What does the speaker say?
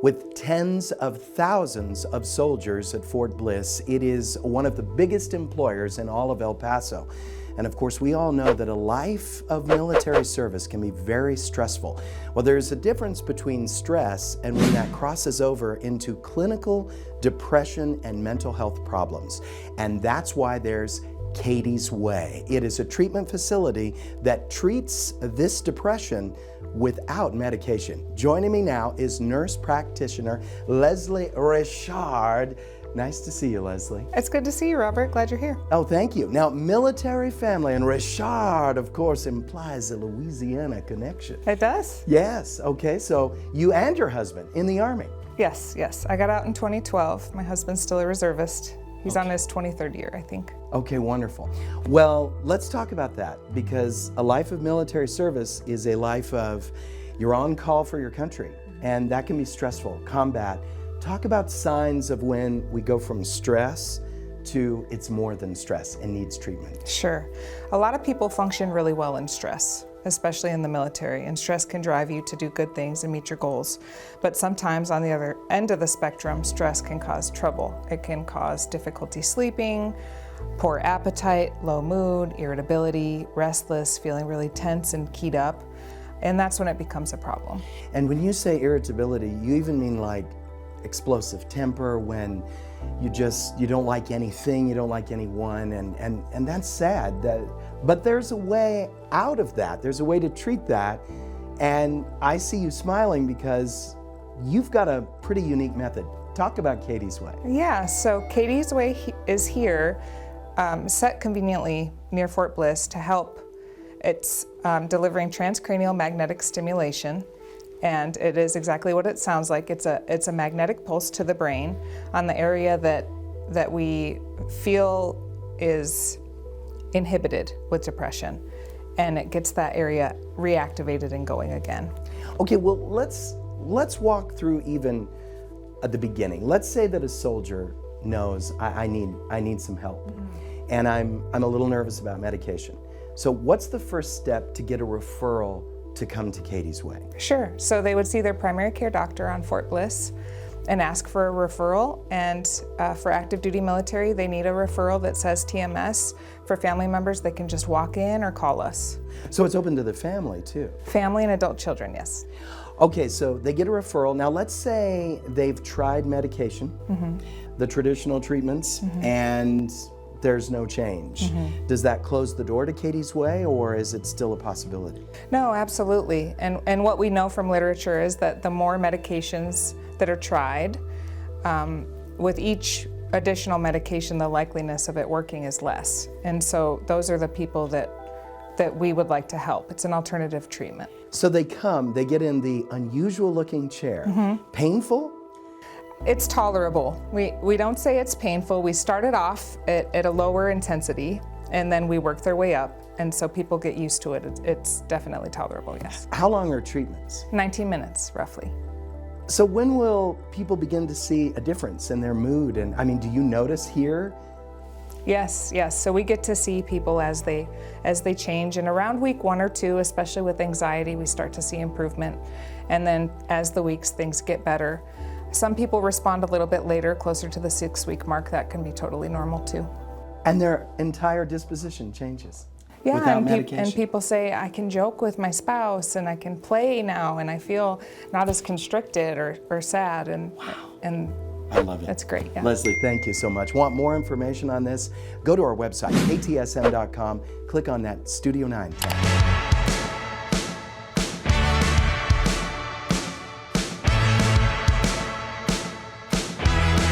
With tens of thousands of soldiers at Fort Bliss, it is one of the biggest employers in all of El Paso. And of course, we all know that a life of military service can be very stressful. Well, there's a difference between stress and when that crosses over into clinical depression and mental health problems. And that's why there's Katie's Way. It is a treatment facility that treats this depression without medication. Joining me now is nurse practitioner Leslie Richard. Nice to see you, Leslie. It's good to see you, Robert. Glad you're here. Oh, thank you. Now, military family, and Richard, of course, implies a Louisiana connection. It does? Yes. Okay, so you and your husband in the Army. Yes. I got out in 2012. My husband's still a reservist. He's on his 23rd year, I think. Okay, wonderful. Well, let's talk about that, because a life of military service is a life of you're on call for your country, and that can be stressful, combat. Talk about signs of when we go from stress to it's more than stress and needs treatment. Sure. A lot of people function really well in stress, especially in the military, and stress can drive you to do good things and meet your goals. But sometimes on the other end of the spectrum, stress can cause trouble. It can cause difficulty sleeping, poor appetite, low mood, irritability, restless, feeling really tense and keyed up, and that's when it becomes a problem. And when you say irritability, you even mean like explosive temper, when you don't like anything, you don't like anyone, and that's sad. But there's a way out of that. There's a way to treat that. And I see you smiling because you've got a pretty unique method. Talk about Katie's Way. Yeah, so Katie's Way is here, set conveniently near Fort Bliss to help. It's delivering transcranial magnetic stimulation. And it is exactly what it sounds like. It's a magnetic pulse to the brain on the area that we feel is inhibited with depression. And it gets that area reactivated and going again. Okay, well, let's walk through even at the beginning. Let's say that a soldier knows I need some help, and I'm a little nervous about medication. So what's the first step to get a referral to come to Katie's Way? Sure. So they would see their primary care doctor on Fort Bliss and ask for a referral. And for active duty military, they need a referral that says TMS. For family members, they can just walk in or call us. So it's open to the family too? Family and adult children, yes. Okay, so they get a referral. Now let's say they've tried medication, the traditional treatments, and there's no change. Does that close the door to Katie's Way, or is it still a possibility? No, absolutely. And what we know from literature is that the more medications that are tried, with each additional medication, the likeliness of it working is less. And so those are the people that we would like to help. It's an alternative treatment. So they come, they get in the unusual looking chair. Painful? It's tolerable. We don't say it's painful. We started off at a lower intensity, and then we work their way up, and so people get used to it. It's definitely tolerable, yes. How long are treatments? 19 minutes, roughly. So when will people begin to see a difference in their mood? And I mean, do you notice here? Yes. So we get to see people as they change, and around week 1 or 2, especially with anxiety, we start to see improvement. And then as the weeks, things get better. Some people respond a little bit later, closer to the 6-week mark. That can be totally normal too. And their entire disposition changes? Yeah, without medication? And people say, I can joke with my spouse and I can play now and I feel not as constricted or sad. And I love it. That's great. Yeah. Leslie, thank you so much. Want more information on this? Go to our website, ktsm.com, click on that Studio 9 tab.